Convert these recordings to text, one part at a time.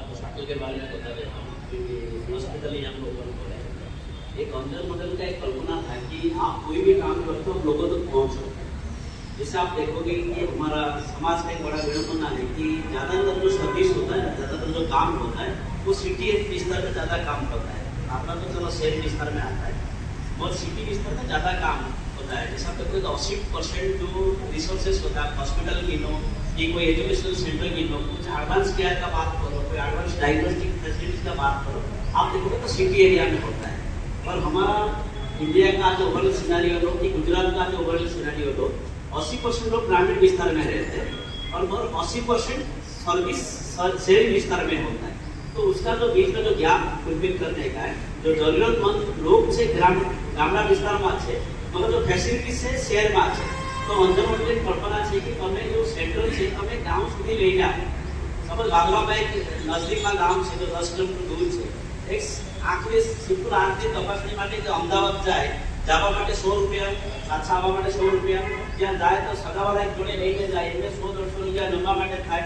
उस हॉस्पिटल के बारे में बता देता हूँ, क्योंकि हॉस्पिटल ही हम लोगों को एक अंदर मॉडल का एक कल्पना था कि आप कोई भी काम करते हो लोगों तक पहुँचो। जैसे आप देखोगे कि हमारा समाज का एक बड़ा विडंबना है कि ज़्यादातर जो सर्विस होता है, ज़्यादातर जो काम होता है वो सिटी विस्तार में ज़्यादा काम करता है। अपना तो चलो शहर विस्तार में आता है और सिटी विस्तार में ज़्यादा काम होता है। जैसे आप देखोगे तो 80% जो रिसोर्सेज होता है, हॉस्पिटल की लो कि कोई एजुकेशनल सेंटर की लो, कुछ एडवांस केयर का बात करो, कोई एडवांस डायग्नोस्टिक फैसिलिटीज का बात करो, आप देखोगे तो सिटी एरिया में होता है। और हमारा इंडिया का जो ओवरऑल सिनेरियो लो कि गुजरात का जो ओवरऑल सिनेरियो लो, 80% लोग ग्रामीण विस्तार में रहते हैं और 80% सर्विस शहरी विस्तार में होता है। तो उसका जो बीच में जो गैप फुलफिल करने का है, जो जरूरतमंद लोग से गामड़ा विस्तार में છે मगर जो ફેસિલિટી છે શહેરમાં છે, તો અંદરમંદિર કલ્પના છે કે તમે જો સેન્ટ્રલ છે તમે ગામ સુધી લઈને આવો। સપોઝ બાગલામાં એક નજદીકમાં ગામ છે તો 10 કિલોમીટર દૂર છે, એક આખરી સિમ્પલ આરતી તપાસણી માટે જો અમદાવાદ જાય, જવા માટે 100 રૂપિયા, પાછા આવવા માટે 100 રૂપિયા, ત્યાં જાય તો સગાવાળા એક જોડે લઈને જાય એટલે 100-150 રૂપિયા જમવા માટે થાય,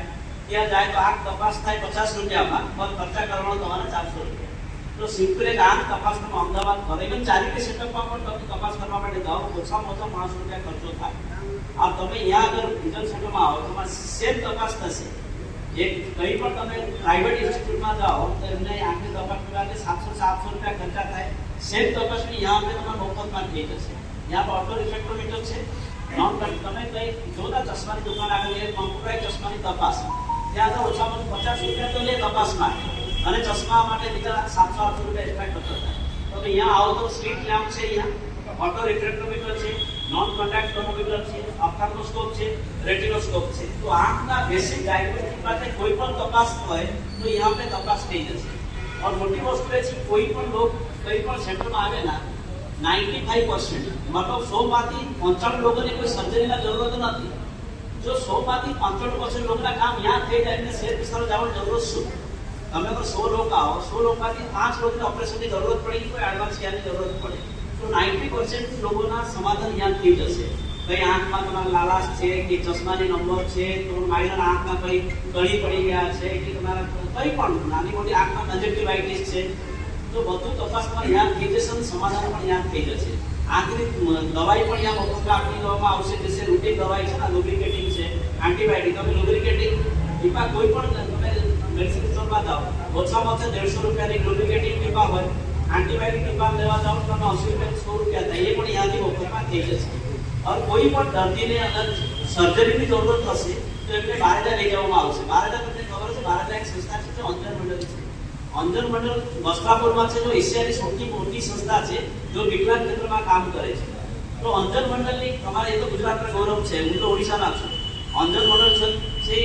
ત્યાં જાય તો આંખ તપાસ થાય 50 રૂપિયામાં, પણ ખર્ચા કરવાનો તમારે 400 રૂપિયા। तो सिंपल एक आंख तपास में अमदावाद पर इवन चैरिटी सेटअप में તમે તપાસ કરવા માટે જાઓ ઓછામાં ઓછા 500 રૂપિયા ખર્ચો થાય। આ તમે यहाँ अगर વિઝન સેન્ટરમાં આવો તમારે સેમ તપાસ થશે। એક કઈ પણ તમે પ્રાઇવેટ ઇન્સ્ટિટ્યૂટમાં જાઓ તો એમને આંખની તપાસ માટે 700 રૂપિયા ખર્ચા થાય। સેમ તપાસની यहाँ पे તમારે મફતમાં થઈ જશે। यहाँ पर ऑटो रिफ्लेक्टोमीटर છે, નોન તમે કઈ જોતા ચશ્માની દુકાન આગળ એક કમ્પ્યુટરાઇઝ ચશ્માની તપાસ, ત્યાં તો ઓછામાં ઓછું 50 રૂપિયા તો લે તપાસ માટે અને ચશ્મા માટે બીજા 700-800 રૂપિયા એક્સ્ટ્રા ખર્ચો થાય। તો અહીંયા આવો તો સ્ટ્રીટ લેમ્પ છે, અહીંયા ઓટો રિફ્રેક્ટોમીટર છે, નોન કોન્ટેક્ટ ટર્મોમીટર છે, ઓપ્થાલ્મોસ્કોપ છે, રેટિનોસ્કોપ છે। તો આંખના બેસિક ડાયગ્નોસ્ટિક માટે કોઈ પણ તપાસ હોય તો यहाँ पे તપાસ થઈ જશે। और મોટી વસ્તુ એ છે કોઈ પણ લોક કોઈ પણ સેન્ટરમાં આવેલા 95% मतलब 100 માંથી 95 લોકોને કોઈ સર્જરીની જરૂરત નથી। જો 100 માંથી 95% લોકોના કામ यहाँ થઈ જાય એટલે શહેર વિસ્તારમાં જવાની જરૂર શું? તમે અગર 100 लोग आओ, 100 लोग માંથી 5 लोगને ઓપરેશનની જરૂરત પડે, કોઈ એડવાન્સ કેરની જરૂરત પડે, તો 90% લોકોના સમાધાન यहाँ થઈ જશે। કઈ આંખમાં તમારા લાલાશ છે કે ચશ્માની નંબર છે, તો માઇનર આંખમાં કઈ કણી પડી ગયા છે કે તમારા કઈ પણ નાની મોટી આંખમાં કંજક્ટિવાઇટિસ છે, તો બધું તપાસ તમારે यहाँ થઈ જશે, સમાધાન પણ यहाँ થઈ જશે। આંખની દવાઈ પણ यहाँ મફતમાં આપી દેવામાં આવશે। જैसे રૂટીન દવાઈ છે, લુબ્રિકેટિંગ છે, એન્ટીબાયોટિક, તમે લુબ્રિકેટિંગ ટીપા કોઈ પણ તમે मेडिसिन स्टोर में जाओ ओछाમાં ઓછા 150 રૂપિયાની લુબ્રિકેટિંગ ટીપા હોય, एंटीबायोटिक टीपा लेवा जाओ तो 80 રૂપિયા 100 રૂપિયા થાય, એ પણ અહીંયાથી મફતમાં થઈ જશે। और कोई પણ દર્દીને અગર સર્જરીની જરૂરત હશે તો એમને બારેજા લઈ જવામાં આવશે। બારેજા તમને ખબર છે, બારેજા એક સંસ્થા છે જે અંજન મંડળ છે। અંજન મંડળ વસ્ત્રાપુરમાં છે, जो એશિયાની સૌથી મોટી સંસ્થા છે जो વિકલાંગ ક્ષેત્રમાં કામ કરે છે। તો અંજન મંડળની તમારે એ તો ગુજરાતના ગૌરવ છે, હું તો ઓડિશાના છું। અંજન મંડળ છે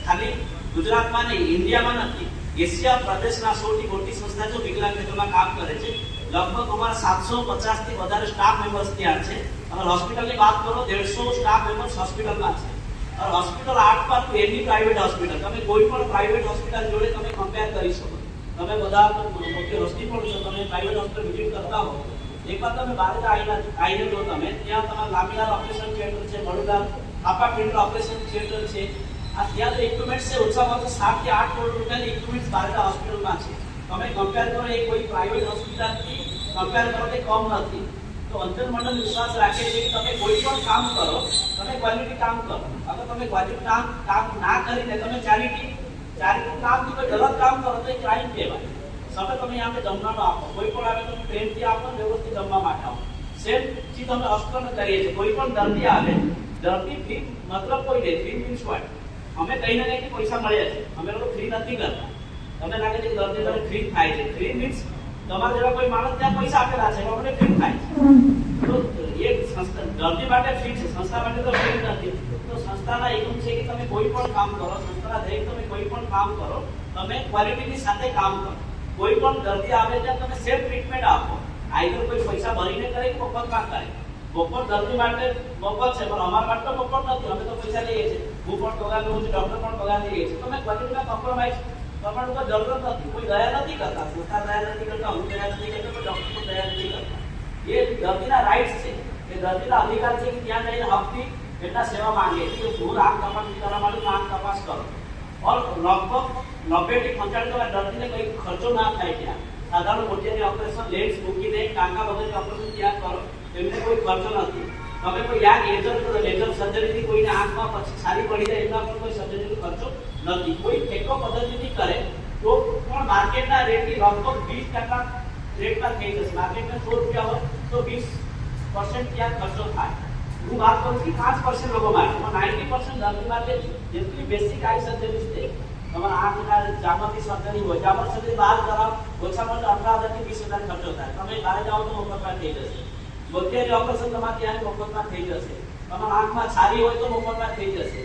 ખાલી ગુજરાતમાં નહીં, ઇન્ડિયામાં નથી, એશિયા પ્રદેશના સૌથી મોટી સંસ્થા જો વિકલાંગ ક્ષેત્રમાં કામ કરે છે। લગભગ અમારા 750 થી વધારે સ્ટાફ મેમ્બર્સ ત્યાં છે। અને હોસ્પિટલની વાત કરો 150 સ્ટાફ મેમ્બર્સ હોસ્પિટલમાં છે। और હોસ્પિટલ આર્ટ પર એની પ્રાઇવેટ હોસ્પિટલ તમે કોઈ પણ પ્રાઇવેટ હોસ્પિટલ જોડે તમે કમ્પેર કરી શકો। તમે બધા મોટી હોસ્પિટલ છો, તમે પ્રાઇવેટ હોસ્પિટલ વિઝિટ કરતા હો, એકવાર તમે બારેજા આવીને જો તમે ત્યાં તમારા લાંબીલાલ ઓપરેશન થિયેટર છે, વડોદરા આપા ફિલ્ડ ઓપરેશન થિયેટર છે, ત્યાં તો ઇક્વિપમેન્ટ છે ઓછામાં ઓછા 7 થી 8 કરોડ રૂપિયાની ઇક્વિપમેન્ટ બારેજા હોસ્પિટલમાં છે। તમે કમ્પેર કરો એ કોઈ પ્રાઇવેટ હોસ્પિટલથી કમ્પેર કરો તે કમ નથી। તો અંજન મંડળ વિશ્વાસ રાખે છે કે તમે કોઈ પણ કામ કરો, તમે ક્વોલિટી કામ કરો। અગર તમે ક્વોલિટી કામ ના કરીને તમે ચેરિટી કામથી કોઈ ગલત કામ કરો તો એ ક્રાઇમ કહેવાય। સતત તમે यहाँ पे જમવાનું આપો, કોઈ પણ આવે તમે પ્રેમથી આપો, વ્યવસ્થિત જમવા માટે આપો। સેમ ચીજ અમે હોસ્પિટલમાં કરીએ છીએ। કોઈ પણ દર્દી આવે, દર્દી ફી મતલબ કોઈ નહીં, ફી મીન્સ વોટ, અમે કઈ ને કઈ પૈસા મળ્યા છે, અમે લોકો ફ્રી નથી કરતા। તમે લાગે છે દર્દી તમે ફ્રી થાય છે, ફ્રી મીન્સ તમારા જેવા કોઈ માણસ ત્યાં પૈસા આપેલા છે એટલે ફ્રી થાય છે। તો એ સંસ્થા દર્દી માટે ફ્રી છે, સંસ્થા માટે તો ફ્રી નથી। તો સંસ્થાના એકમ છે કે તમે કોઈ પણ કામ કરો, સંસ્થાના દરેક તમે કોઈ પણ કામ કરો, તમે ક્વોલિટીની સાથે કામ કરો। કોઈ પણ દર્દી આવે ત્યાં તમે સેફ ટ્રીટમેન્ટ આપો, આઈધર કોઈ પૈસા ભરીને કરે કે મફતમાં કરે। મફત દર્દી માટે મફત છે, પણ અમારા માટે તો મફત નથી, અમે તો પૈસા લઈએ છીએ। હું પણ પગાર લઉં છું, ડોક્ટર પણ પગાર લઈએ છીએ। તમે ક્વોલિટીમાં કોમ્પ્રોમાઇઝ કરવાનું કોઈ જરૂરત નથી, કોઈ દયા નથી કરતા, સંસ્થા દયા નથી કરતા, હું દયા નથી કરતો, કોઈ ડોક્ટર પણ દયા નથી કરતા। એ દર્દીના રાઇટ્સ છે, એ દર્દીના અધિકાર છે કે ત્યાં જઈને હકથી એટલા સેવા માંગે કે હું આંખ તપાસ કરવા માંગુ, આંખ તપાસ કરો। और लगभग 90 થી 95% દર્દીને કઈ ખર્ચો ના થાય ત્યાં સાધારણ મોતિયાની ઓપરેશન લેન્સ મૂકીને કાકા વગરની ઓપરેશન ત્યાં કરો એમને કોઈ ખર્ચો નથી તમે કોઈ યાદ લેઝર સર્જરીથી કોઈને આંખમાં પછી સારી પડી જાય એમના પર કોઈ સર્જરીનો ખર્ચો નથી કોઈ ટેકો પદ્ધતિથી કરે તો પણ માર્કેટના રેટની લગભગ 20% રેટમાં થઈ જશે માર્કેટમાં 100 રૂપિયા હોય તો 20% ત્યાં ખર્ચો થાય હું વાત કરું છું 5% લોકો માટે પણ 90% દર્દી માટે જેટલી બેસિક આઈ સર્જરી છે તમારા આંખના જામતી સર્જરી હોય જામત સર્જરી બહાર કરાવ ઓછામાં ઓછા 18,000 થી 20,000 ખર્ચો થાય તમે બહાર જાઓ તો મફતમાં થઈ જશે મોતિયાની ઓપરેશન તમારે ત્યાં મફતમાં થઈ જશે તમારા આંખમાં છારી હોય તો મફતમાં થઈ જશે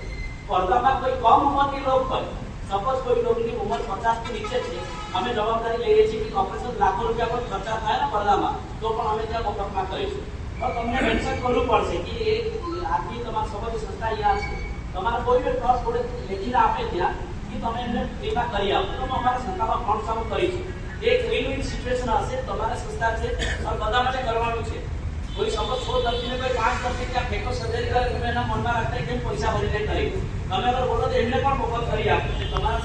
પડદામાં કોઈ કમ ઉંમરની લોક હોય સપોઝ કોઈ લોકોની ઉંમર 50 થી નીચે છે અમે જવાબદારી લઈએ છીએ કે ઓપરેશન લાખો રૂપિયા પર ખર્ચા થાય ને પડદામાં તો પણ અમે ત્યાં મફતમાં કરીશું તો તમને મેન્શન કરવું પડશે કે એ આટલી તમારી સમજ સંસ્થા અહીંયા છે તમારે કોઈ બી ટ્રસ્ટ થોડે લેખીને આપે ત્યાં કે તમે એમને ફ્રીમાં કરી આપો તો અમારા સંસ્થામાં ફંડ ચાલુ કરીશું એક વિન વિન સિચ્યુએશન હશે તમારા સંસ્થા છે અને બધા માટે કરવાનું છે કોઈ સપોઝ 100 દર્દીને કોઈ 5 દર્દી ત્યાં ફેકો સર્જરી કરે તમે એના મનમાં રાખતા કેમ પૈસા ભરીને કરી તમે અગર બોલો તો એમને પણ મફત કરી આપો તમારા